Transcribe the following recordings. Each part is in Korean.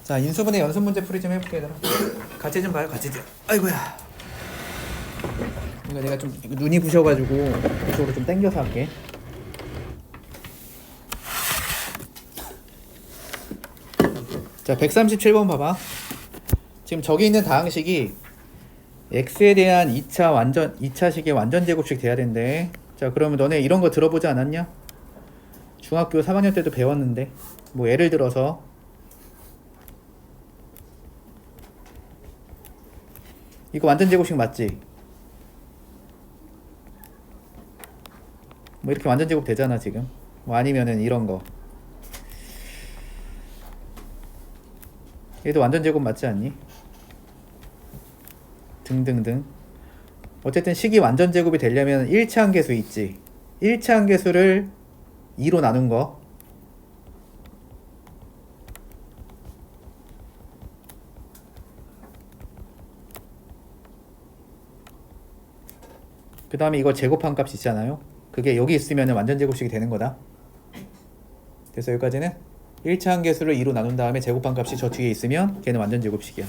자, 인수분해 연습 문제 풀이 좀 해볼게 얘들아. 같이 좀 봐요. 같이 좀. 아이고야. 이거 내가 좀 눈이 부셔가지고 이쪽으로 좀 당겨서 할게. 자, 137번 봐봐. 지금 저기 있는 다항식이 x에 대한 2차식의 완전 제곱식 돼야 된대. 자, 그러면 너네 이런 거 들어보지 않았냐? 중학교 3학년 때도 배웠는데. 뭐 예를 들어서 이거 완전 제곱식 맞지? 뭐 이렇게 완전 제곱 되잖아 지금. 뭐 아니면은 이런 거. 얘도 완전 제곱 맞지 않니? 등등등. 어쨌든 식이 완전 제곱이 되려면 1차 함계수 있지. 1차 함계수를 2로 나눈 거. 그 다음에 이거 제곱한 값 있잖아요. 그게 여기 있으면 완전 제곱식이 되는 거다. 그래서 여기까지는 1차 함계수를 2로 나눈 다음에 제곱한 값이 저 뒤에 있으면 걔는 완전 제곱식이야.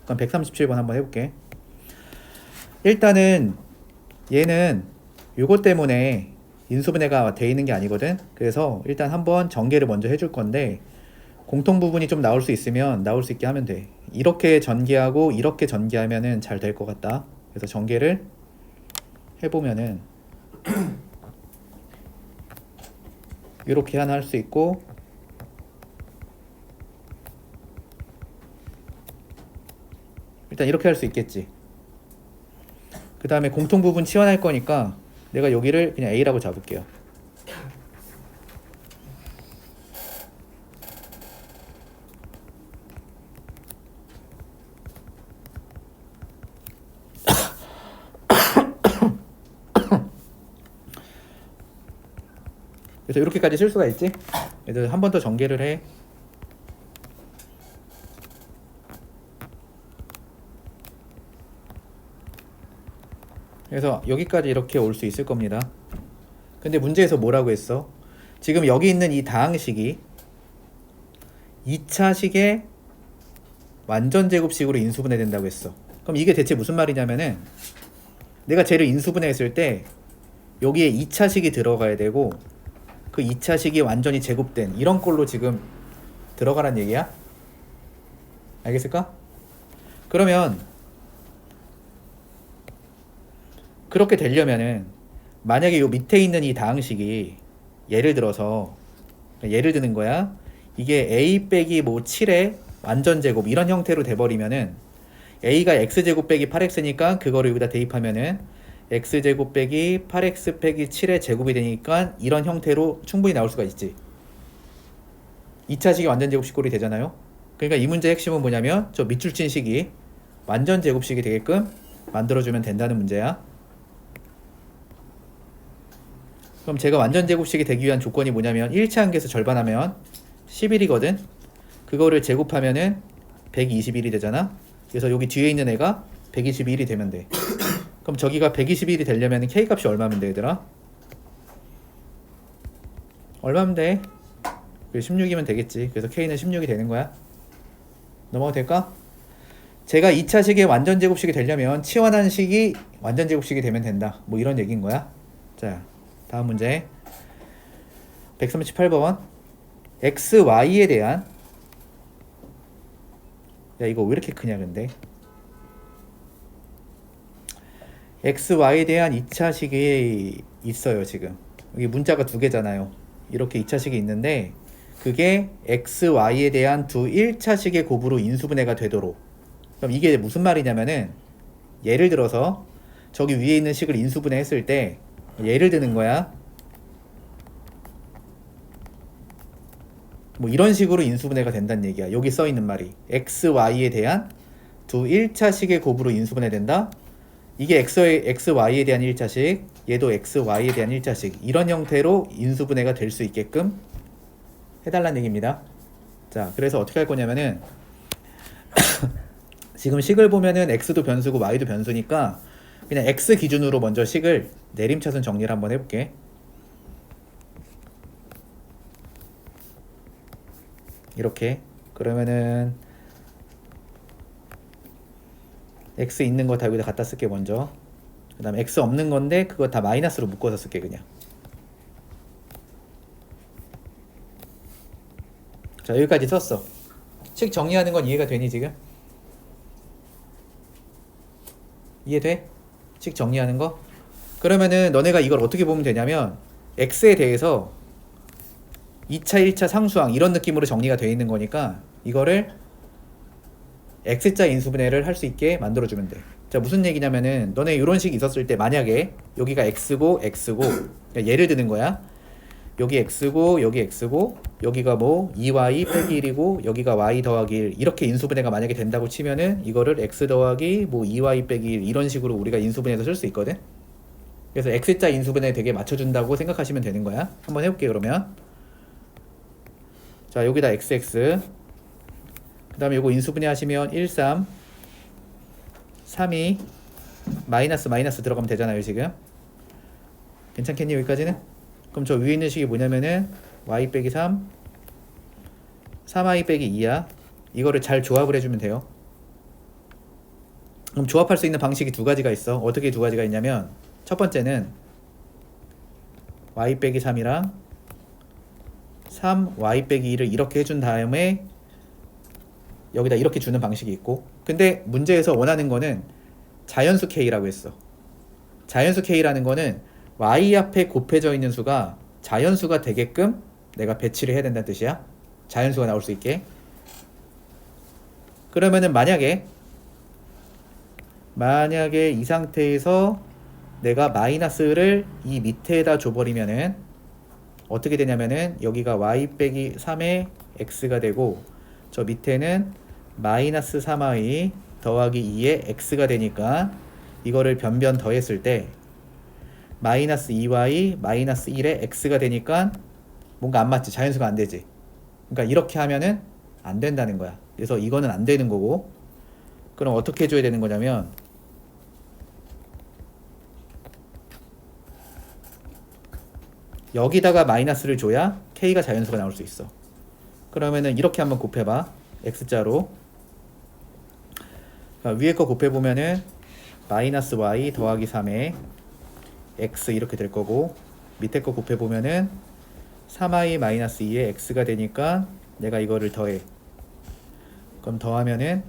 그럼 137번 한번 해볼게. 일단은 얘는 요것 때문에 인수분해가 돼 있는 게 아니거든. 그래서 일단 한번 전개를 먼저 해줄 건데 공통 부분이 좀 나올 수 있으면 나올 수 있게 하면 돼. 이렇게 전개하고 이렇게 전개하면은 잘 될 것 같다. 그래서 전개를 해보면은 이렇게 하나 할 수 있고 일단 이렇게 할 수 있겠지. 그 다음에 공통 부분 치환할 거니까 내가 여기를 그냥 A라고 잡을게요. 그래서 이렇게까지 쓸 수가 있지. 그래서 한 번 더 전개를 해. 그래서 여기까지 이렇게 올 수 있을 겁니다. 근데 문제에서 뭐라고 했어? 지금 여기 있는 이 다항식이 2차식의 완전 제곱식으로 인수분해 된다고 했어. 그럼 이게 대체 무슨 말이냐면은 내가 쟤를 인수분해 했을 때 여기에 2차식이 들어가야 되고 그 2차식이 완전히 제곱된 이런 꼴로 지금 들어가란 얘기야? 알겠을까? 그러면 그렇게 되려면은 만약에 요 밑에 있는 이 다항식이 예를 들어서 예를 드는 거야. 이게 a 빼기 뭐 7의 완전 제곱 이런 형태로 돼버리면은 a가 x제곱 빼기 8x니까 그거를 여기다 대입하면은 x제곱 빼기 8x 빼기 7의 제곱이 되니까 이런 형태로 충분히 나올 수가 있지. 2차식이 완전 제곱식꼴이 되잖아요. 그러니까 이 문제의 핵심은 뭐냐면 저 밑줄 친 식이 완전 제곱식이 되게끔 만들어주면 된다는 문제야. 그럼 제가 완전 제곱식이 되기 위한 조건이 뭐냐면 1차 함계수 절반하면 11이거든. 그거를 제곱하면은 121이 되잖아. 그래서 여기 뒤에 있는 애가 121이 되면 돼. 그럼 저기가 121이 되려면 K 값이 얼마면 돼 얘들아? 얼마면 돼? 16이면 되겠지. 그래서 K는 16이 되는 거야. 넘어가도 될까? 제가 2차식의 완전 제곱식이 되려면 치환한 식이 완전 제곱식이 되면 된다. 뭐 이런 얘기인 거야. 자, 다음 문제 138번 x, y에 대한 야 이거 왜 이렇게 크냐 근데 x, y에 대한 2차식이 있어요. 지금 여기 문자가 두 개잖아요. 이렇게 2차식이 있는데 그게 x, y에 대한 두 1차식의 곱으로 인수분해가 되도록. 그럼 이게 무슨 말이냐면은 예를 들어서 저기 위에 있는 식을 인수분해 했을 때 예를 드는 거야. 뭐 이런 식으로 인수분해가 된다는 얘기야. 여기 써 있는 말이 x, y에 대한 두 1차식의 곱으로 인수분해 된다. 이게 x, y에 대한 1차식, 얘도 x, y에 대한 1차식 이런 형태로 인수분해가 될 수 있게끔 해달라는 얘기입니다. 자, 그래서 어떻게 할 거냐면은 지금 식을 보면은 x도 변수고 y도 변수니까 그냥 x 기준으로 먼저 식을 내림차순 정리를 한번 해볼게. 이렇게 그러면은 x 있는 거 다 여기다 갖다 쓸게 먼저. 그 다음에 x 없는 건데 그거 다 마이너스로 묶어서 쓸게 그냥. 자 여기까지 썼어. 식 정리하는 건 이해가 되니 지금? 이해돼? 식 정리하는 거? 그러면은 너네가 이걸 어떻게 보면 되냐면 x에 대해서 2차, 1차 상수항 이런 느낌으로 정리가 되어 있는 거니까 이거를 x자 인수분해를 할 수 있게 만들어주면 돼. 자 무슨 얘기냐면은 너네 이런 식이 있었을 때 만약에 여기가 x고 x고 그러니까 예를 드는 거야. 여기 x고 여기 x고 여기가 뭐 2y 빼기 1이고 여기가 y 더하기 1 이렇게 인수분해가 만약에 된다고 치면은 이거를 x 더하기 뭐 2y 빼기 1 이런 식으로 우리가 인수분해해서 쓸 수 있거든. 그래서 x자 인수분해 되게 맞춰준다고 생각하시면 되는 거야. 한번 해볼게 그러면. 자 여기다 xx 그 다음에 요거 인수분해 하시면 1, 3 3이 마이너스 마이너스 들어가면 되잖아요 지금. 괜찮겠니 여기까지는? 그럼 저 위에 있는 식이 뭐냐면은 y 빼기 3 3y 빼기 2야. 이거를 잘 조합을 해주면 돼요. 그럼 조합할 수 있는 방식이 두 가지가 있어. 어떻게 두 가지가 있냐면 첫 번째는 y 빼기 3이랑 3y 빼기 2를 이렇게 해준 다음에 여기다 이렇게 주는 방식이 있고, 근데 문제에서 원하는 거는 자연수 k라고 했어. 자연수 k라는 거는 y 앞에 곱해져 있는 수가 자연수가 되게끔 내가 배치를 해야 된다는 뜻이야. 자연수가 나올 수 있게. 그러면은 만약에 이 상태에서 내가 마이너스를 이 밑에다 줘버리면은 어떻게 되냐면은 여기가 y 빼기 3의 x가 되고 저 밑에는 마이너스 3y 더하기 2의 x가 되니까 이거를 변변 더했을 때 마이너스 2y 마이너스 1의 x가 되니까 뭔가 안 맞지. 자연수가 안 되지. 그러니까 이렇게 하면은 안 된다는 거야. 그래서 이거는 안 되는 거고, 그럼 어떻게 해줘야 되는 거냐면 여기다가 마이너스를 줘야 k가 자연수가 나올 수 있어. 그러면은 이렇게 한번 곱해봐. x자로. 그러니까 위에 거 곱해보면은 마이너스 y 더하기 3에 x 이렇게 될 거고, 밑에 거 곱해보면은 3y 마이너스 2에 x가 되니까 내가 이거를 더해. 그럼 더하면은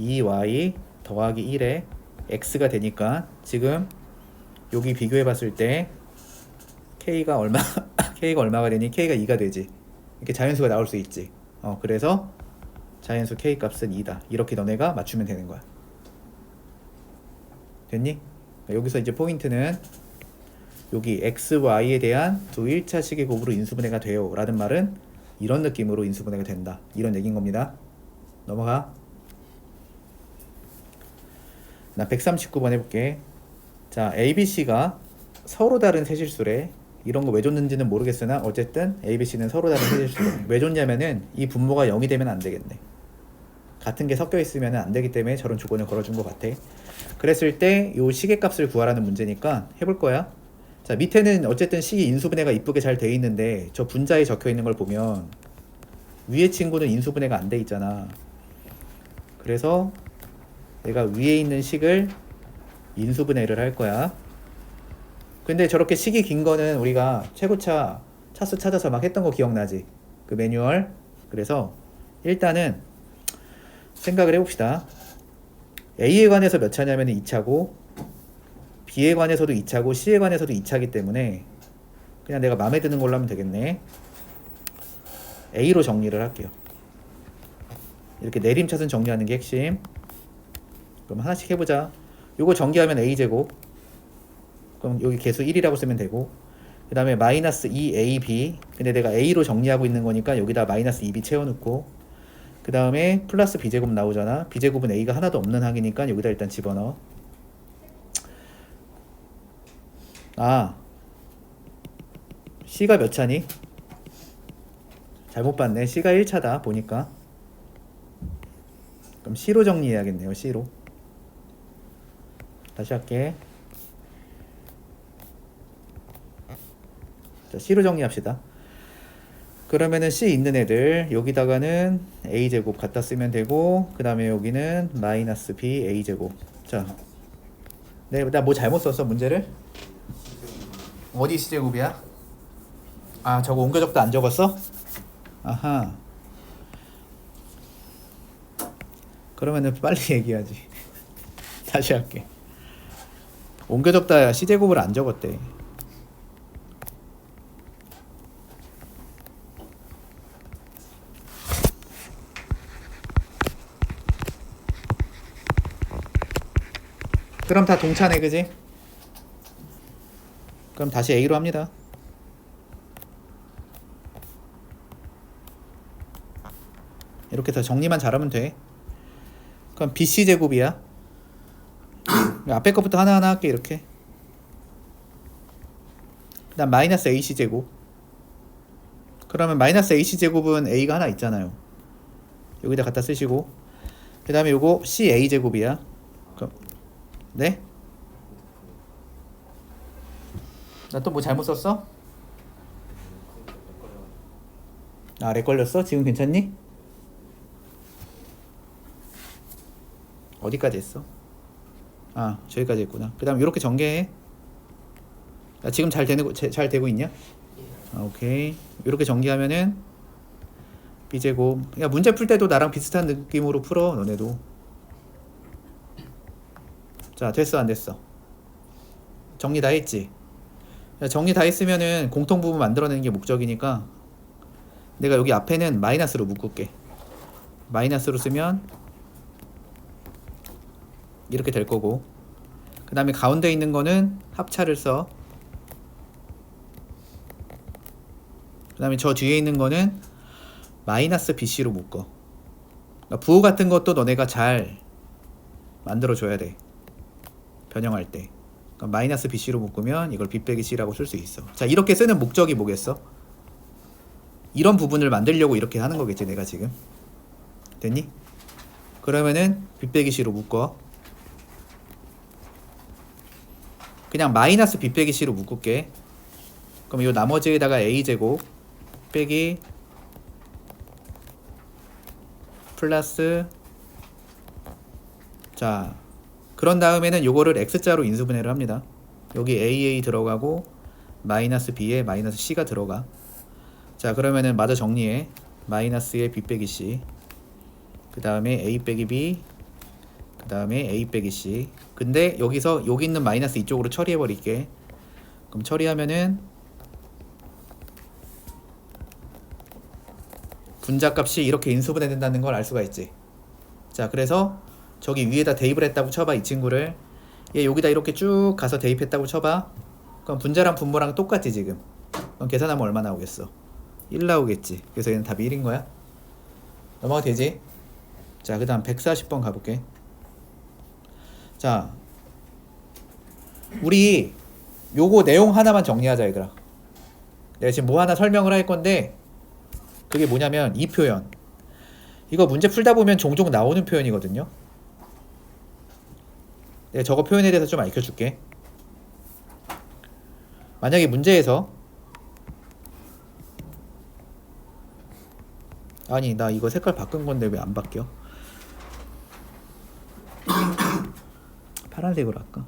2y 더하기 1에 x가 되니까 지금 여기 비교해 봤을 때 k가 얼마가 되니? k가 2가 되지. 이렇게 자연수가 나올 수 있지. 그래서 자연수 k 값은 2다. 이렇게 너네가 맞추면 되는 거야. 됐니? 여기서 이제 포인트는 여기 x, y에 대한 두 1차식의 곱으로 인수분해가 돼요 라는 말은 이런 느낌으로 인수분해가 된다. 이런 얘기인 겁니다. 넘어가. 나 139번 해볼게. 자, A, B, C가 서로 다른 세실수래. 이런 거 왜 줬는지는 모르겠으나 어쨌든 A, B, C는 서로 다른 세실수래. 왜 줬냐면은 이 분모가 0이 되면 안 되겠네. 같은 게 섞여 있으면 안 되기 때문에 저런 조건을 걸어준 것 같아. 그랬을 때 요 시계값을 구하라는 문제니까 해볼 거야. 자, 밑에는 어쨌든 식이 인수분해가 이쁘게 잘 돼 있는데 저 분자에 적혀 있는 걸 보면 위에 친구는 인수분해가 안 돼 있잖아. 그래서 내가 위에 있는 식을 인수분해를 할 거야. 근데 저렇게 식이 긴 거는 우리가 최고차 차수 찾아서 막 했던 거 기억나지? 그 매뉴얼. 그래서 일단은 생각을 해봅시다. A에 관해서 몇 차냐면 2차고 B에 관해서도 2차고 C에 관해서도 2차기 때문에 그냥 내가 마음에 드는 걸로 하면 되겠네. A로 정리를 할게요. 이렇게 내림차순 정리하는 게 핵심. 그럼 하나씩 해보자. 요거 전개하면 A제곱. 그럼 여기 개수 1이라고 쓰면 되고, 그 다음에 마이너스 2AB. 근데 내가 A로 정리하고 있는 거니까 여기다 마이너스 2B 채워놓고, 그 다음에 플러스 B제곱 나오잖아. B제곱은 A가 하나도 없는 항이니까 여기다 일단 집어넣어. C가 몇 차니? 잘못 봤네. C가 1차다 보니까. 그럼 C로 정리해야겠네요. C로. 다시 할게. 자, C로 정리합시다. 그러면은 C 있는 애들 여기다가는 A제곱 갖다 쓰면 되고, 그 다음에 여기는 마이너스 B A제곱. 자, 나 뭐 잘못 썼어 문제를? 어디 C제곱이야? 아, 저거 옮겨적도 안 적었어? 아하. 그러면은 빨리 얘기하지. 다시 할게. 옮겨적다 C제곱을 안 적었대. 그럼 다 동차네, 그지? 그럼 다시 A로 합니다. 이렇게 해서 정리만 잘하면 돼. 그럼 BC 제곱이야. 앞에 것부터 하나하나 할게. 이렇게. 그다음 마이너스 AC 제곱. 그러면 마이너스 AC 제곱은 A가 하나 있잖아요. 여기다 갖다 쓰시고, 그 다음에 요거 CA 제곱이야. 그럼 네? 나 또 뭐 잘못 썼어? 아, 렉 걸렸어? 지금 괜찮니? 어디까지 했어? 아, 저기까지 했구나. 그 다음 이렇게 전개해. 야, 지금 잘 되고 있냐? 아, 오케이. 이렇게 전개하면은 B제곱. 야, 문제 풀 때도 나랑 비슷한 느낌으로 풀어, 너네도. 자, 됐어, 안 됐어? 정리 다 했지? 야, 정리 다 했으면은 공통부분 만들어내는 게 목적이니까 내가 여기 앞에는 마이너스로 묶을게. 마이너스로 쓰면 이렇게 될 거고, 그 다음에 가운데 있는 거는 합차를 써. 그 다음에 저 뒤에 있는 거는 마이너스 BC로 묶어. 그러니까 부호 같은 것도 너네가 잘 만들어줘야 돼, 변형할 때. 그러니까 마이너스 BC로 묶으면 이걸 B 빼기 C라고 쓸 수 있어. 자, 이렇게 쓰는 목적이 뭐겠어? 이런 부분을 만들려고 이렇게 하는 거겠지, 내가 지금. 됐니? 그러면은 B 빼기 C로 묶어. 그냥 마이너스 B 빼기 C로 묶을게. 그럼 이 나머지에다가 A제곱 빼기 플러스, 자, 그런 다음에는 요거를 X자로 인수분해를 합니다. 여기 AA 들어가고 마이너스 B에 마이너스 C가 들어가. 자, 그러면은 마저 정리해. 마이너스에 B 빼기 C, 그 다음에 A 빼기 B, 그 다음에 A 빼기 C. 근데 여기서 여기 있는 마이너스 이쪽으로 처리해 버릴게. 그럼 처리하면은 분자값이 이렇게 인수분해 된다는 걸 알 수가 있지. 자, 그래서 저기 위에다 대입을 했다고 쳐봐, 이 친구를. 얘 여기다 이렇게 쭉 가서 대입했다고 쳐봐. 그럼 분자랑 분모랑 똑같지 지금. 그럼 계산하면 얼마 나오겠어? 1 나오겠지. 그래서 얘는 답이 1인 거야. 넘어가 되지? 자, 그 다음 140번 가볼게. 자, 우리 요거 내용 하나만 정리하자, 얘들아. 내가 지금 뭐 하나 설명을 할 건데, 그게 뭐냐면 이 표현. 이거 문제 풀다 보면 종종 나오는 표현이거든요. 내가 저거 표현에 대해서 좀 알려줄게. 만약에 문제에서, 아니 나 이거 색깔 바꾼 건데 왜 안 바뀌어? 파란색으로 할까?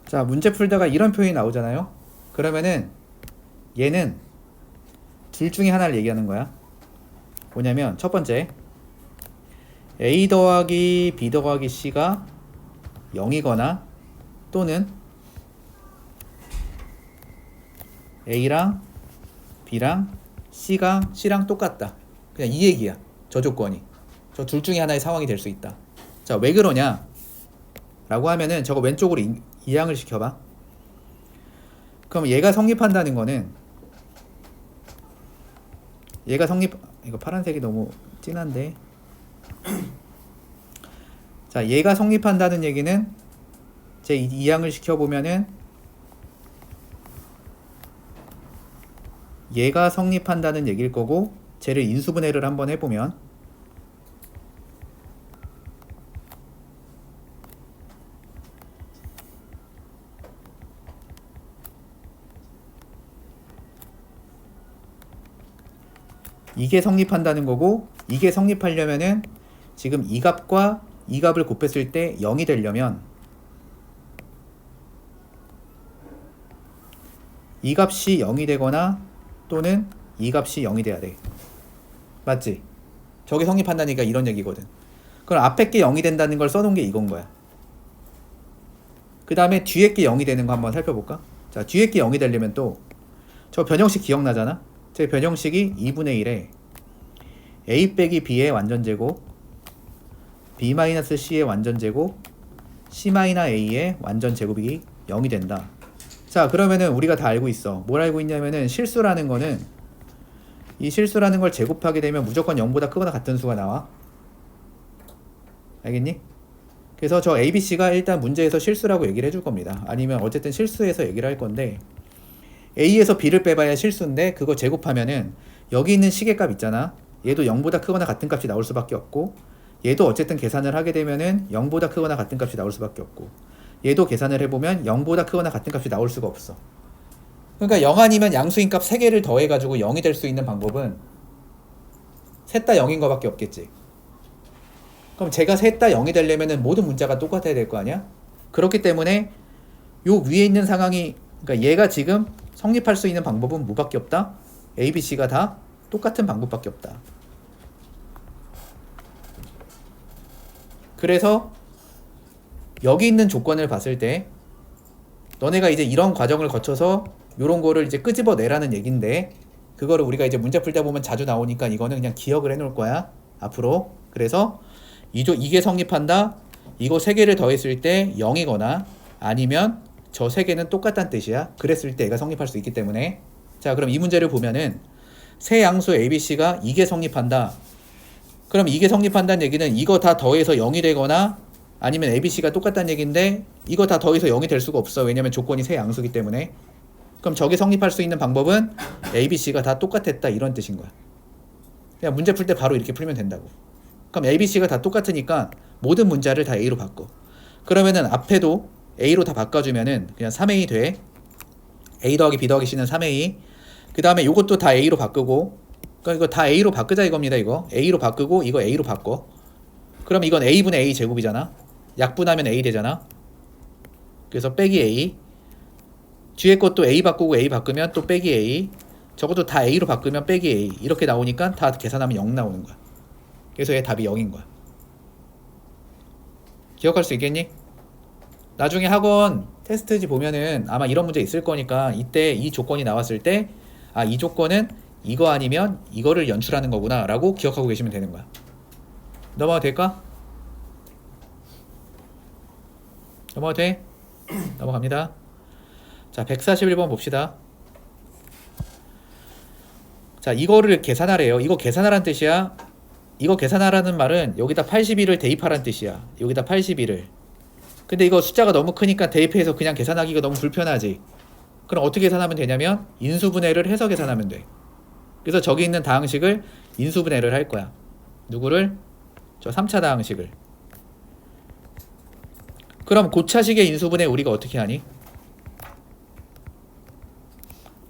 자, 문제 풀다가 이런 표현이 나오잖아요. 그러면은 얘는 둘 중에 하나를 얘기하는 거야. 뭐냐면 첫 번째, A 더하기 B 더하기 C가 0이거나 또는 A랑 B랑 C랑 똑같다. 그냥 이 얘기야. 저 조건이. 저 둘 중에 하나의 상황이 될 수 있다. 자, 왜 그러냐? 라고 하면은 저거 왼쪽으로 이항을 시켜봐. 그럼 얘가 성립한다는 거는, 이거 파란색이 너무 진한데. 자, 얘가 성립한다는 얘기는 제 이항을 시켜보면은 얘가 성립한다는 얘기일 거고, 쟤를 인수분해를 한번 해보면 이게 성립한다는 거고, 이게 성립하려면은 지금 이 값과 이 값을 곱했을 때 0이 되려면 이 값이 0이 되거나 또는 이 값이 0이 돼야 돼. 맞지? 저게 성립한다니까 이런 얘기거든. 그럼 앞에 게 0이 된다는 걸 써놓은 게 이건 거야. 그 다음에 뒤에 게 0이 되는 거 한번 살펴볼까? 자, 뒤에 게 0이 되려면 또 저 변형식 기억나잖아? 제 변형식이 2분의 1에 a 빼기 b의 완전제곱, b-c의 완전제곱, c-a의 완전제곱이 0이 된다. 자, 그러면은 우리가 다 알고 있어. 뭘 알고 있냐면은 실수라는 거는, 이 실수라는 걸 제곱하게 되면 무조건 0보다 크거나 같은 수가 나와. 알겠니? 그래서 저 ABC가 일단 문제에서 실수라고 얘기를 해줄 겁니다. 아니면 어쨌든 실수해서 얘기를 할 건데, A에서 B를 빼봐야 실수인데 그거 제곱하면은 여기 있는 시계값 있잖아. 얘도 0보다 크거나 같은 값이 나올 수밖에 없고, 얘도 어쨌든 계산을 하게 되면은 0보다 크거나 같은 값이 나올 수밖에 없고, 얘도 계산을 해보면 0보다 크거나 같은 값이 나올 수가 없어. 그러니까 0 아니면 양수인 값 3개를 더해가지고 0이 될 수 있는 방법은 셋 다 0인 거밖에 없겠지. 그럼 제가 셋 다 0이 되려면은 모든 문자가 똑같아야 될 거 아니야? 그렇기 때문에 요 위에 있는 상황이, 그러니까 얘가 지금 성립할 수 있는 방법은 뭐밖에 없다? A, B, C가 다 똑같은 방법밖에 없다. 그래서 여기 있는 조건을 봤을 때 너네가 이제 이런 과정을 거쳐서 요런 거를 이제 끄집어내라는 얘긴데, 그거를 우리가 이제 문제 풀다 보면 자주 나오니까 이거는 그냥 기억을 해놓을 거야 앞으로. 그래서 이게 성립한다, 이거 3개를 더했을 때 0이거나 아니면 저 3개는 똑같다는 뜻이야. 그랬을 때 얘가 성립할 수 있기 때문에. 자, 그럼 이 문제를 보면은 세 양수 ABC가 이게 성립한다. 그럼 이게 성립한다는 얘기는 이거 다 더해서 0이 되거나 아니면 ABC가 똑같다는 얘기인데, 이거 다 더해서 0이 될 수가 없어. 왜냐면 조건이 세 양수기 때문에. 그럼 저게 성립할 수 있는 방법은 ABC가 다 똑같았다, 이런 뜻인 거야. 그냥 문제 풀 때 바로 이렇게 풀면 된다고. 그럼 ABC가 다 똑같으니까 모든 문자를 다 A로 바꿔. 그러면은 앞에도 A로 다 바꿔주면은 그냥 3A 돼. A 더하기 B 더하기 C는 3A. 그 다음에 요것도 다 A로 바꾸고, 그러니까 이거 다 A로 바꾸자 이겁니다. 이거 A로 바꾸고 이거 A로 바꿔. 그럼 이건 A분의 A 제곱이잖아. 약분하면 A 되잖아. 그래서 빼기 A. 뒤에 것도 A 바꾸고 A 바꾸면 또 빼기 A. 저것도 다 A로 바꾸면 빼기 A. 이렇게 나오니까 다 계산하면 0 나오는 거야. 그래서 얘 답이 0인 거야. 기억할 수 있겠니? 나중에 학원 테스트지 보면은 아마 이런 문제 있을 거니까, 이때 이 조건이 나왔을 때 아, 이 조건은 이거 아니면 이거를 연출하는 거구나 라고 기억하고 계시면 되는 거야. 넘어가도 될까? 넘어가도 돼? 넘어갑니다. 자, 141번 봅시다. 자, 이거를 계산하래요. 이거 계산하라는 뜻이야. 이거 계산하라는 말은 여기다 81을 대입하라는 뜻이야. 여기다 81을. 근데 이거 숫자가 너무 크니까 대입해서 그냥 계산하기가 너무 불편하지. 그럼 어떻게 계산하면 되냐면 인수분해를 해서 계산하면 돼. 그래서 저기 있는 다항식을 인수분해를 할 거야. 누구를? 저 3차 다항식을. 그럼 고차식의 인수분해 우리가 어떻게 하니?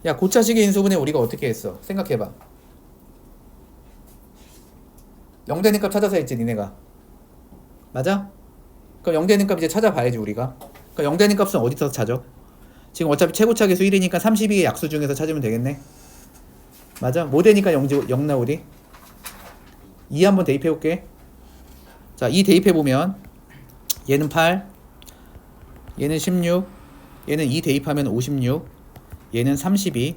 야, 고차식의 인수분해 우리가 어떻게 했어? 생각해봐. 0 되는 값 찾아서 했지, 니네가. 맞아? 그럼 0 되는 값 이제 찾아봐야지, 우리가. 그럼 0 되는 값은 어디서 찾아? 지금 어차피 최고차 계수 1이니까 32의 약수 중에서 찾으면 되겠네. 맞아? 뭐 되니까 0 나오리? 2 한번 대입해볼게. 자, 2 대입해보면 얘는 8, 얘는 16, 얘는 2 대입하면 56, 얘는 32.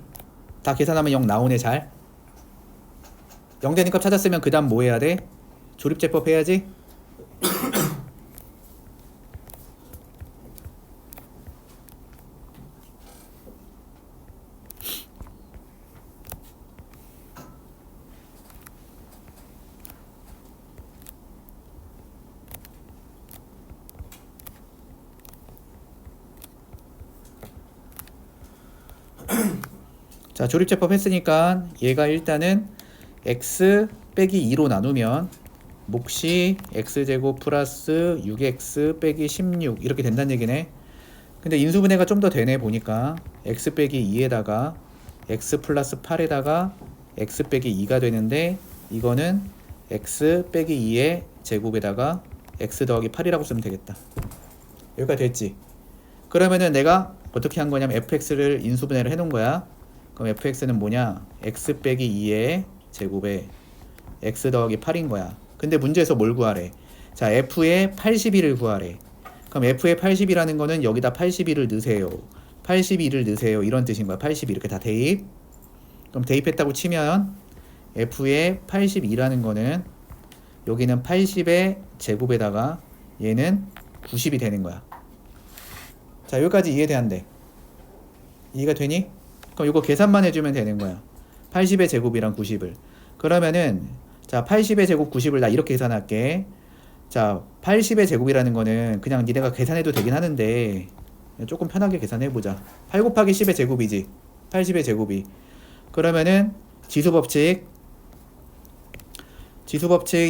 다 계산하면 0 나오네. 잘. 0 되는 값 찾았으면 그 다음 뭐 해야 돼? 조립제법 해야지. 자, 조립제법 했으니까 얘가 일단은 x 빼기 2로 나누면 몫이 x제곱 플러스 6x 빼기 16 이렇게 된다는 얘기네. 근데 인수분해가 좀 더 되네 보니까 x 빼기 2에다가 x 플러스 8에다가 x 빼기 2가 되는데 이거는 x 빼기 2의 제곱에다가 x 더하기 8이라고 쓰면 되겠다. 여기까지 됐지? 그러면은 내가 어떻게 한 거냐면 fx를 인수분해를 해놓은 거야. 그럼 fx는 뭐냐? x 빼기 2의 제곱에 x 더하기 8인 거야. 근데 문제에서 뭘 구하래? 자, f의 82를 구하래. 그럼 f의 80이라는 거는 여기다 82를 넣으세요. 82를 넣으세요. 이런 뜻인 거야. 82 이렇게 다 대입. 그럼 대입했다고 치면 f의 82라는 거는 여기는 80의 제곱에다가 얘는 90이 되는 거야. 자, 여기까지 이해돼안돼? 이해가 되니? 그럼 이거 계산만 해주면 되는 거야. 80의 제곱이랑 90을. 그러면은 자, 80의 제곱 90을 나 이렇게 계산할게. 자, 80의 제곱이라는 거는 그냥 니네가 계산해도 되긴 하는데 조금 편하게 계산해보자. 8 곱하기 10의 제곱이지. 80의 제곱이. 그러면은 지수법칙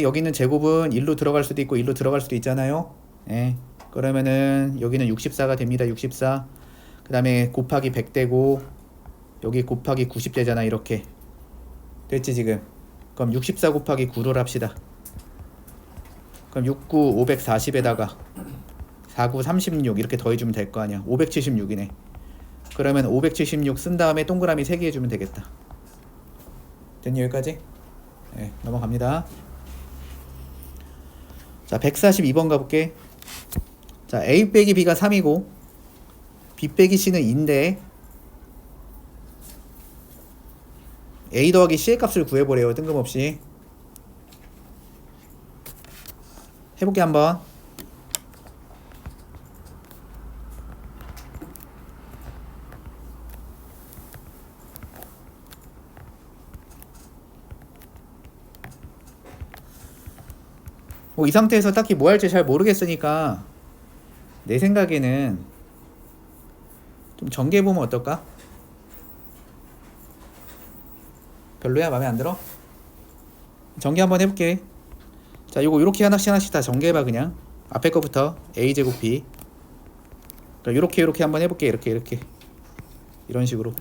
여기 있는 제곱은 1로 들어갈 수도 있고 1로 들어갈 수도 있잖아요. 예. 그러면은 여기는 64가 됩니다. 64. 그 다음에 곱하기 100 되고 여기 곱하기 90 되잖아. 이렇게 됐지 지금? 그럼 64 곱하기 9를 합시다. 그럼 69 540에다가 49 36 이렇게 더해주면 될 거 아니야. 576이네. 그러면 576 쓴 다음에 동그라미 3개 해주면 되겠다. 됐니 여기까지? 네, 넘어갑니다. 자, 142번 가볼게. 자, A 빼기 B가 3이고 B 빼기 C는 2인데 A 더하기 C의 값을 구해보래요. 뜬금없이. 해볼게 한번. 뭐 이 상태에서 딱히 뭐 할지 잘 모르겠으니까 내 생각에는 좀 전개해보면 어떨까? 별로야? 마음에 안 들어? 전개 한번 해볼게. 자, 요거 요렇게 하나씩 다 전개해봐. 그냥 앞에 거부터 a제곱 b. 그러니까 요렇게 한번 해볼게. 이렇게 이런 식으로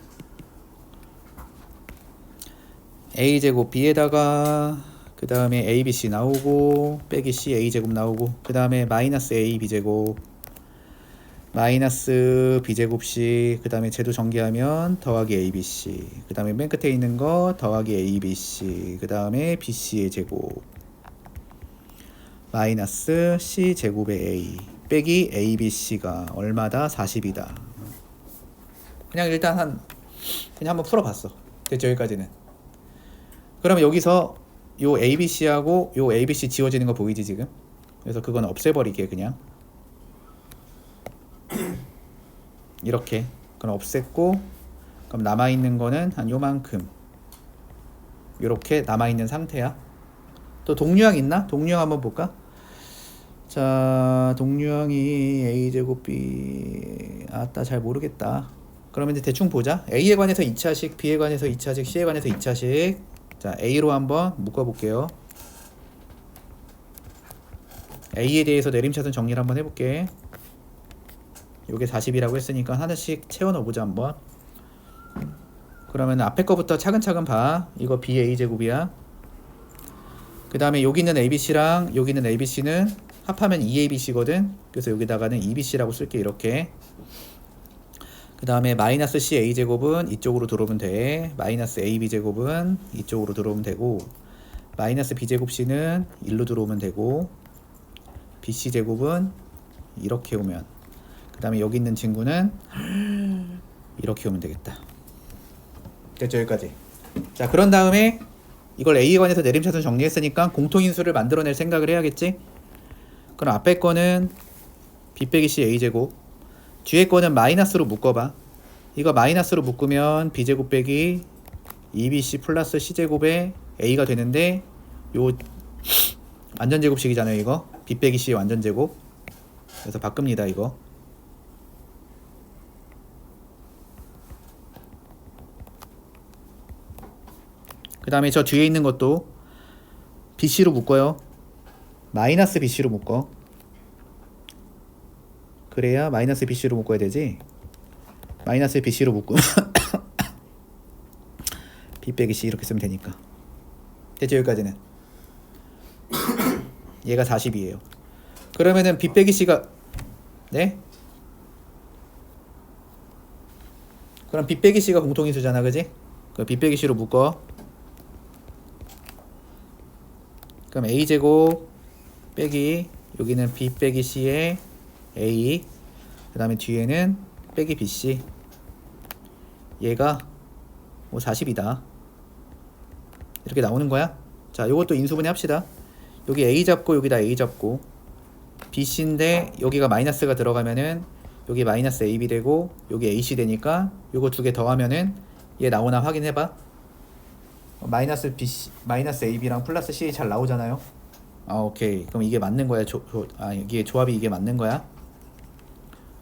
a제곱 b에다가 그 다음에 abc 나오고 빼기 c a제곱 나오고 그 다음에 마이너스 a b제곱 마이너스 b제곱 c 그 다음에 쟤도 전개하면 더하기 abc 그 다음에 맨 끝에 있는 거 더하기 abc 그 다음에 bc의 제곱 마이너스 c 제곱의 a 빼기 abc가 얼마다? 40이다. 그냥 일단 그냥 한번 풀어봤어. 됐죠? 여기까지는. 그러면 여기서 요 abc하고 요 abc 지워지는 거 보이지 지금? 그래서 그건 없애버리게 그냥 이렇게 그럼 없앴고 그럼 남아있는 거는 한 요만큼 요렇게 남아있는 상태야. 또 동류항 있나? 동류항 한번 볼까? 자, 동류항이 a제곱 b 아따 잘 모르겠다. 그러면 이제 대충 보자. a에 관해서 2차식, b에 관해서 2차식, c에 관해서 2차식. 자, a로 한번 묶어볼게요. a에 대해서 내림차순 정리를 한번 해볼게. 요게 40이라고 했으니까 하나씩 채워넣어보자 한번. 그러면 앞에 거부터 차근차근 봐. 이거 b a제곱이야. 그 다음에 여기는 abc랑 여기는 abc는 합하면 2abc거든. 그래서 여기다가는 2bc라고 쓸게. 이렇게. 그 다음에 마이너스 c a제곱은 이쪽으로 들어오면 돼. 마이너스 ab제곱은 이쪽으로 들어오면 되고 마이너스 b제곱 c는 1로 들어오면 되고 bc제곱은 이렇게 오면 그 다음에 여기 있는 친구는 이렇게 오면 되겠다. 됐죠? 여기까지. 자, 그런 다음에 이걸 a에 관해서 내림차순 정리했으니까 공통인수를 만들어낼 생각을 해야겠지? 그럼 앞에 거는 b 빼기 c a제곱 뒤에 거는 마이너스로 묶어봐. 이거 마이너스로 묶으면 b제곱 빼기 2bc 플러스 c제곱에 a가 되는데 요 완전제곱식이잖아요. 이거 b 빼기 c 완전제곱. 그래서 바꿉니다. 이거 그 다음에 저 뒤에 있는 것도 BC로 묶어요. 마이너스 BC로 묶어. 그래야 마이너스 BC로 묶어야 되지. 마이너스 BC로 묶고 B 빼기 C 이렇게 쓰면 되니까. 됐죠? 여기까지는. 얘가 40이에요. 그러면은 B 빼기 C가 네? 그럼 B 빼기 C가 공통인수잖아, 그지? 그럼 B 빼기 C로 묶어. 그럼 A제곱 빼기 여기는 B 빼기 C의 A, 그 다음에 뒤에는 빼기 BC. 얘가 뭐 40이다 이렇게 나오는 거야. 자, 요것도 인수분해 합시다. 여기 A 잡고 여기다 A 잡고 BC인데 여기가 마이너스가 들어가면은 여기 마이너스 AB 되고 여기 AC 되니까 요거 두 개 더하면은 얘 나오나 확인해봐. 마이너스 BC, 마이너스 AB랑 플러스 C 잘 나오잖아요. 아, 오케이. 그럼 이게 맞는 거야. 이게 조합이 이게 맞는 거야.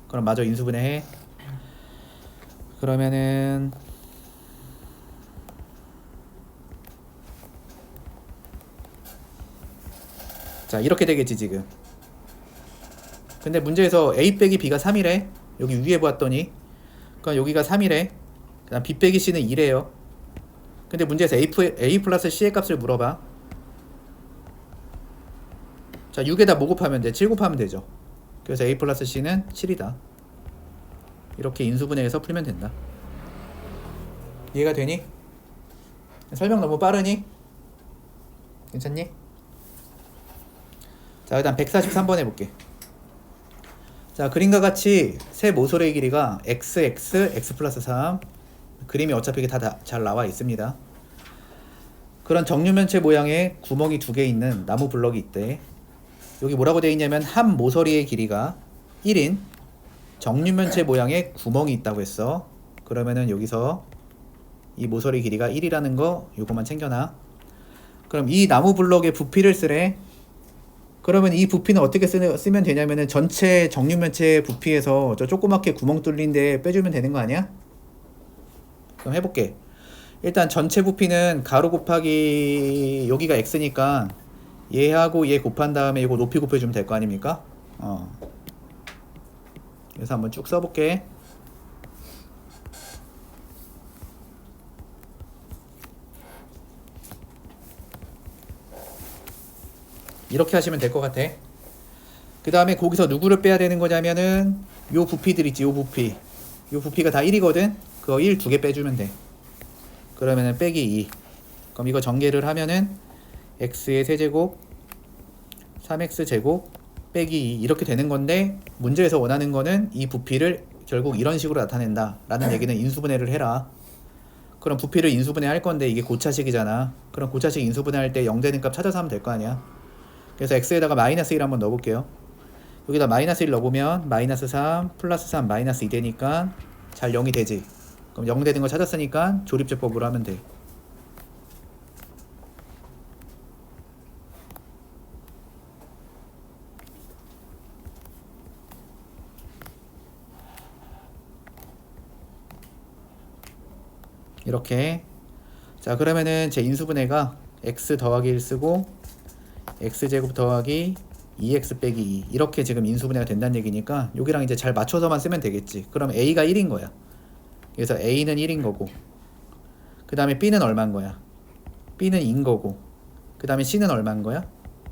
그럼 마저 인수분해 해. 그러면은 자, 이렇게 되겠지 지금. 근데 문제에서 A 빼기 B가 3이래. 여기 위에 보았더니 그럼 여기가 3이래. 그 다음 B 빼기 C는 2래요. 근데 문제에서 A 플러스 C의 값을 물어봐. 자, 6에다 뭐 곱하면 돼? 7 곱하면 되죠. 그래서 A 플러스 C는 7이다. 이렇게 인수분해해서 풀면 된다. 이해가 되니? 설명 너무 빠르니? 괜찮니? 자, 일단 143번 해볼게. 자, 그림과 같이 세 모서리의 길이가 x, x 플러스 3. 그림이 어차피 이게 다 잘 나와 있습니다. 그런 정류면체 모양의 구멍이 2개 있는 나무 블럭이 있대. 여기 뭐라고 되어 있냐면 한 모서리의 길이가 1인 정류면체 모양의 구멍이 있다고 했어. 그러면은 여기서 이 모서리 길이가 1이라는 거 요거만 챙겨놔. 그럼 이 나무 블럭에 부피를 쓰래. 그러면 이 부피는 어떻게 쓰면 되냐면은 전체 정류면체 부피에서 저 조그맣게 구멍 뚫린 데 빼주면 되는 거 아니야? 그럼 해볼게. 일단 전체 부피는 가로 곱하기 여기가 x니까 얘하고 얘 곱한 다음에 이거 높이 곱해주면 될 거 아닙니까? 그래서 한번 쭉 써볼게. 이렇게 하시면 될 것 같아. 그 다음에 거기서 누구를 빼야 되는 거냐면은 요 부피들 있지. 요 부피가 다 1이거든. 그거 1 2개 빼주면 돼. 그러면은 빼기 2. 그럼 이거 전개를 하면은 x의 세제곱 3x 제곱 빼기 2 이렇게 되는 건데, 문제에서 원하는 거는 이 부피를 결국 이런 식으로 나타낸다 라는 얘기는 인수분해를 해라. 그럼 부피를 인수분해 할 건데 이게 고차식이잖아. 그럼 고차식 인수분해 할 때 0 되는 값 찾아서 하면 될 거 아니야. 그래서 x에다가 마이너스 1 한번 넣어볼게요. 여기다 마이너스 1 넣어보면 마이너스 3 플러스 3 마이너스 2 되니까 잘 0이 되지. 그럼 0 되는 거 찾았으니까 조립제법으로 하면 돼. 이렇게. 자, 그러면은 제 인수분해가 x 더하기 1 쓰고 x제곱 더하기 2x 빼기 2 이렇게 지금 인수분해가 된다는 얘기니까 여기랑 이제 잘 맞춰서만 쓰면 되겠지. 그럼 a가 1인 거야. 그래서 a는 1인 거고, 그 다음에 b는 얼마인 거야? b는 2인 거고, 그 다음에 c는 얼마인 거야?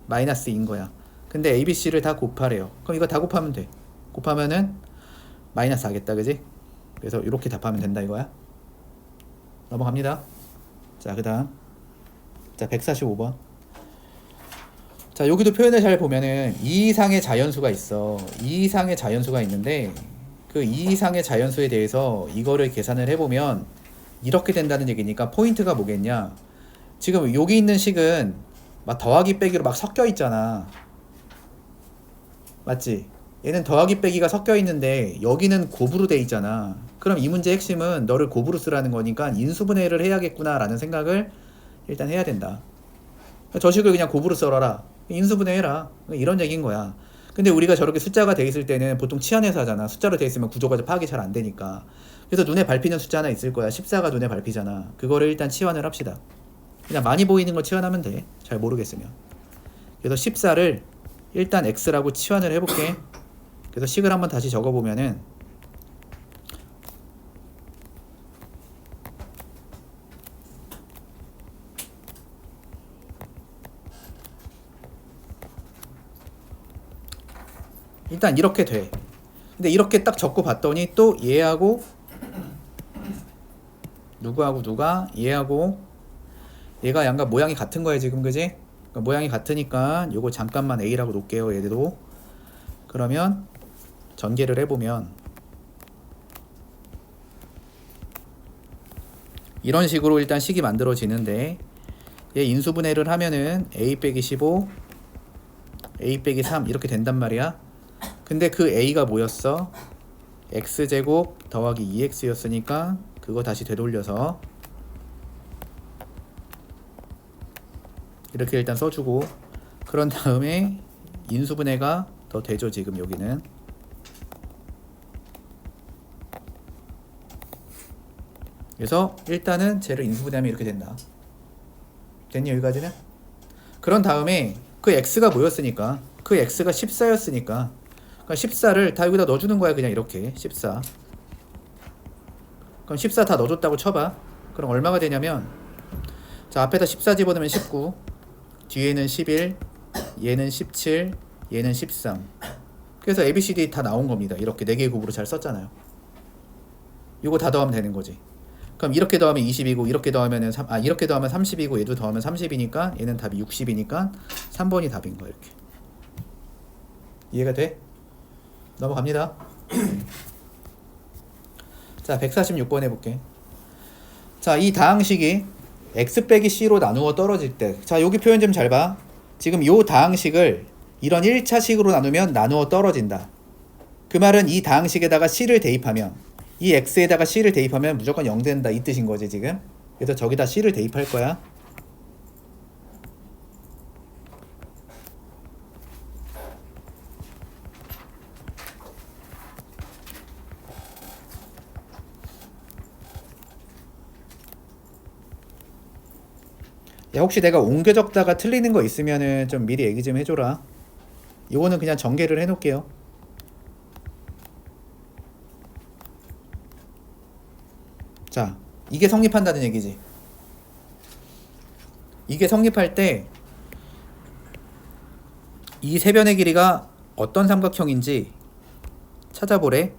마이너스 2인 거야. 근데 a, b, c를 다 곱하래요. 그럼 이거 다 곱하면 돼. 곱하면은 마이너스 하겠다, 그지? 그래서 이렇게 답하면 된다 이거야. 넘어갑니다. 자, 그 다음 자 145번. 자, 여기도 표현을 잘 보면은 2 이상의 자연수가 있어. 2 이상의 자연수가 있는데 그 2 이상의 자연수에 대해서 이거를 계산을 해보면 이렇게 된다는 얘기니까 포인트가 뭐겠냐. 지금 여기 있는 식은 막 더하기 빼기로 막 섞여 있잖아. 맞지? 얘는 더하기 빼기가 섞여 있는데 여기는 곱으로 돼 있잖아. 그럼 이 문제의 핵심은 너를 곱으로 쓰라는 거니까 인수분해를 해야겠구나 라는 생각을 일단 해야 된다. 저 식을 그냥 곱으로 써라. 인수분해 해라. 이런 얘기인 거야. 근데 우리가 저렇게 숫자가 돼 있을 때는 보통 치환해서 하잖아. 숫자로 돼 있으면 구조가 파악이 잘 안 되니까. 그래서 눈에 밟히는 숫자 하나 있을 거야. 14가 눈에 밟히잖아. 그거를 일단 치환을 합시다. 그냥 많이 보이는 거 치환하면 돼. 잘 모르겠으면. 그래서 14를 일단 x라고 치환을 해볼게. 그래서 식을 한번 다시 적어보면은 일단 이렇게 돼. 근데 이렇게 딱 적고 봤더니 또 얘하고 누구하고 누가 얘하고 얘가 양가 모양이 같은 거야 지금, 그지? 그러니까 모양이 같으니까 요거 잠깐만 A라고 놓을게요. 얘도. 그러면 전개를 해보면 이런 식으로 일단 식이 만들어지는데, 얘 인수분해를 하면은 A 빼기 15 A 빼기 3 이렇게 된단 말이야. 근데 그 A가 뭐였어? X제곱 더하기 2X였으니까 그거 다시 되돌려서 이렇게 일단 써주고, 그런 다음에 인수분해가 더 되죠 지금 여기는. 그래서 일단은 쟤를 인수분해하면 이렇게 된다. 됐니 여기까지는? 그런 다음에 그 x가 뭐였으니까, 그 x가 14였으니까 그러니까 14를 다 여기다 넣어주는 거야. 그냥 이렇게 14. 그럼 14 다 넣어줬다고 쳐봐. 그럼 얼마가 되냐면, 자 앞에다 14 집어넣으면 19, 뒤에는 11, 얘는 17, 얘는 13. 그래서 ABCD 다 나온 겁니다. 이렇게 4개의 곱으로 잘 썼잖아요. 이거 다 더하면 되는 거지. 그럼 이렇게 더하면 20이고 이렇게 더하면 이렇게 더하면 30이고 얘도 더하면 30이니까 얘는 답이 60이니까 3번이 답인 거야. 이렇게. 이해가 돼? 넘어갑니다. 자 146번 해볼게. 자 이 다항식이 x 빼기 c로 나누어 떨어질 때, 자 여기 표현 좀 잘 봐. 지금 요 다항식을 이런 1차식으로 나누면 나누어 떨어진다. 그 말은 이 다항식에다가 c를 대입하면, 이 x에다가 c를 대입하면 무조건 0 된다 이 뜻인 거지 지금. 그래서 저기다 c를 대입할 거야. 야, 혹시 내가 옮겨 적다가 틀리는 거 있으면은 좀 미리 얘기 좀 해줘라. 이거는 그냥 전개를 해놓을게요. 자, 이게 성립한다는 얘기지. 이게 성립할 때 이 세변의 길이가 어떤 삼각형인지 찾아보래.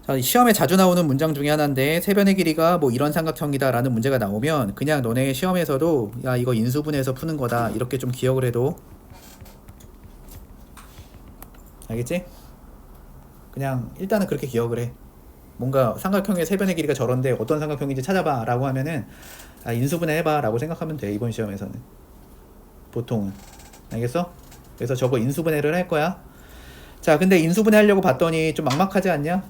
자, 시험에 자주 나오는 문장 중에 하나인데, 세변의 길이가 뭐 이런 삼각형이다 라는 문제가 나오면 그냥 너네 시험에서도 야 이거 인수분해해서 푸는 거다 이렇게 좀 기억을 해도. 알겠지? 그냥 일단은 그렇게 기억을 해. 뭔가 삼각형의 세변의 길이가 저런데 어떤 삼각형인지 찾아봐 라고 하면은 인수분해 해봐 라고 생각하면 돼. 이번 시험에서는 보통은. 알겠어? 그래서 저거 인수분해를 할 거야. 자 근데 인수분해 하려고 봤더니 좀 막막하지 않냐?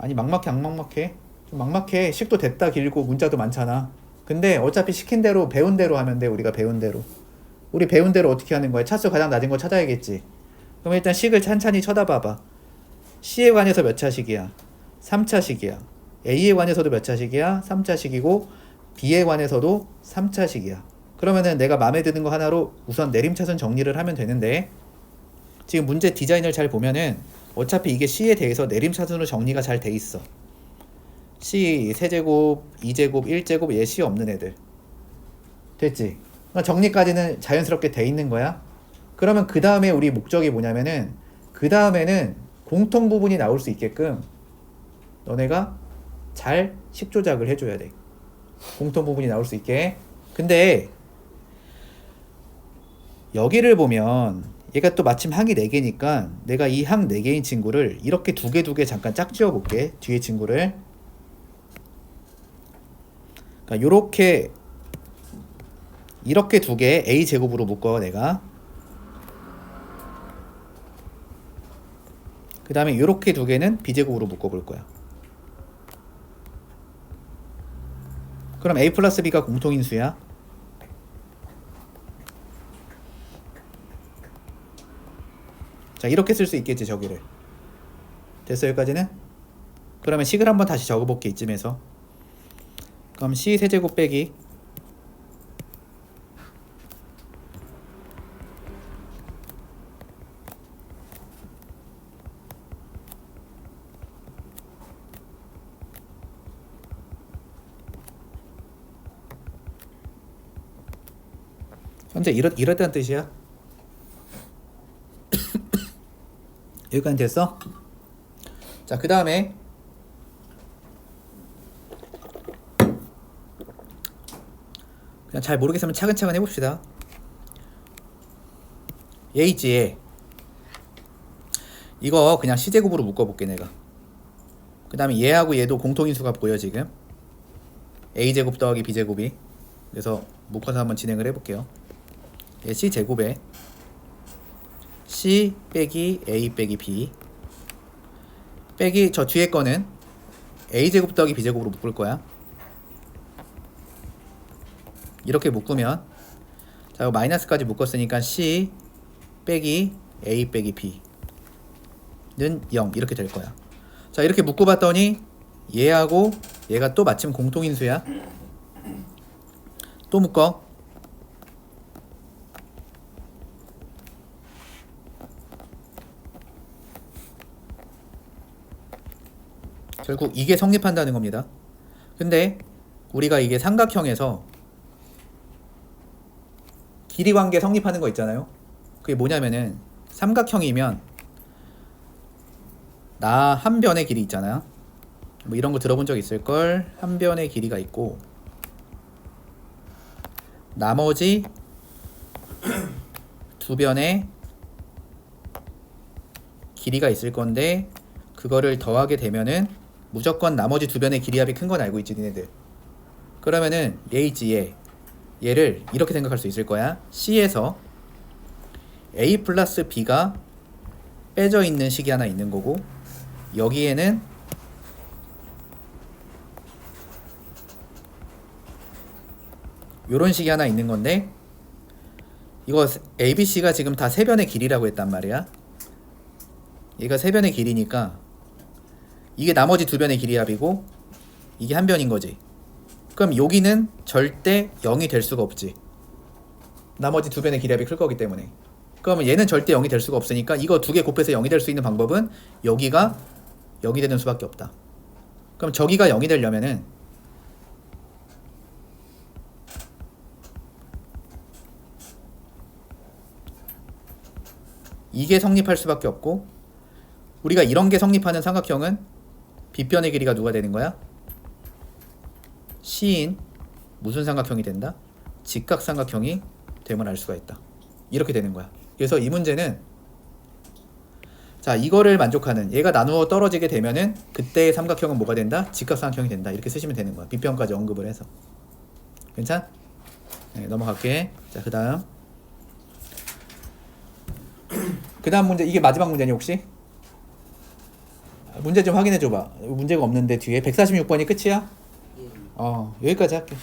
아니 막막해 안 막막해? 좀 막막해. 식도 됐다 길고 문자도 많잖아. 근데 어차피 시킨 대로 배운 대로 하면 돼. 우리가 배운 대로. 우리 배운 대로 어떻게 하는 거야? 차수 가장 낮은 거 찾아야겠지. 그럼 일단 식을 찬찬히 쳐다봐봐. C에 관해서 몇 차식이야? 3차식이야. A에 관해서도 몇 차식이야? 3차식이고 B에 관해서도 3차식이야. 그러면은 내가 마음에 드는 거 하나로 우선 내림차순 정리를 하면 되는데, 지금 문제 디자인을 잘 보면은 어차피 이게 C에 대해서 내림차순으로 정리가 잘 돼 있어. C 세제곱, 2제곱, 1제곱 얘 C 없는 애들. 됐지? 그러니까 정리까지는 자연스럽게 돼 있는 거야. 그러면 그 다음에 우리 목적이 뭐냐면은, 그 다음에는 공통 부분이 나올 수 있게끔 너네가 잘 식 조작을 해줘야 돼. 공통 부분이 나올 수 있게. 근데 여기를 보면 얘가 또 마침 항이 4개니까 내가 이 항 4개인 친구를 이렇게 두 개 잠깐 짝지어 볼게. 뒤에 친구를. 그러니까 이렇게 두 개 A 제곱으로 묶어 내가. 그 다음에 이렇게 두 개는 B 제곱으로 묶어 볼 거야. 그럼 A 플러스 B가 공통인수야. 자 이렇게 쓸 수 있겠지 저기를. 됐어 여기까지는? 그러면 식을 한번 다시 적어볼게 이쯤에서. 그럼 C 세제곱 빼기 현재 이렇다는 뜻이야. 여기까지 됐어? 자, 그 다음에 그냥 잘 모르겠으면 차근차근 해봅시다. 얘 있지, 얘. 이거 그냥 C제곱으로 묶어볼게, 내가. 그 다음에 얘하고 얘도 공통인수가 보여, 지금. A제곱 더하기 B제곱이. 그래서 묶어서 한번 진행을 해볼게요. 얘 C제곱에 C 빼기 A 빼기 B 빼기 저 뒤에 거는 A제곱 더하기 B제곱으로 묶을 거야. 이렇게 묶으면 자, 이거 마이너스까지 묶었으니까 C 빼기 A 빼기 B는 0 이렇게 될 거야. 자, 이렇게 묶어봤더니 얘하고 얘가 또 마침 공통인수야. 또 묶어. 결국 이게 성립한다는 겁니다. 근데 우리가 이게 삼각형에서 길이 관계 성립하는 거 있잖아요. 그게 뭐냐면은 삼각형이면 나 한 변의 길이 있잖아요. 뭐 이런 거 들어본 적 있을걸. 한 변의 길이가 있고 나머지 두 변의 길이가 있을 건데 그거를 더하게 되면은 무조건 나머지 두 변의 길이 합이 큰 건 알고 있지, 니네들. 그러면은 얘 있지, 얘를 이렇게 생각할 수 있을 거야. C에서 A 플러스 B가 빼져 있는 식이 하나 있는 거고, 여기에는 요런 식이 하나 있는 건데, 이거 ABC가 지금 다 세 변의 길이라고 했단 말이야. 얘가 세 변의 길이니까 이게 나머지 두 변의 길이 합이고 이게 한 변인 거지. 그럼 여기는 절대 0이 될 수가 없지. 나머지 두 변의 길이 합이 클 거기 때문에. 그러면 얘는 절대 0이 될 수가 없으니까 이거 두 개 곱해서 0이 될 수 있는 방법은 여기가 0이 되는 수밖에 없다. 그럼 저기가 0이 되려면은 이게 성립할 수밖에 없고, 우리가 이런 게 성립하는 삼각형은 빗변의 길이가 누가 되는 거야? C인 무슨 삼각형이 된다? 직각삼각형이 됨을 알 수가 있다. 이렇게 되는 거야. 그래서 이 문제는 자, 이거를 만족하는, 얘가 나누어 떨어지게 되면은 그때의 삼각형은 뭐가 된다? 직각삼각형이 된다. 이렇게 쓰시면 되는 거야. 빗변까지 언급을 해서. 괜찮? 네, 넘어갈게. 자, 그 다음 문제. 이게 마지막 문제니 혹시? 문제 좀 확인해 줘봐. 문제가 없는데 뒤에 146번이 끝이야? 여기까지 할게.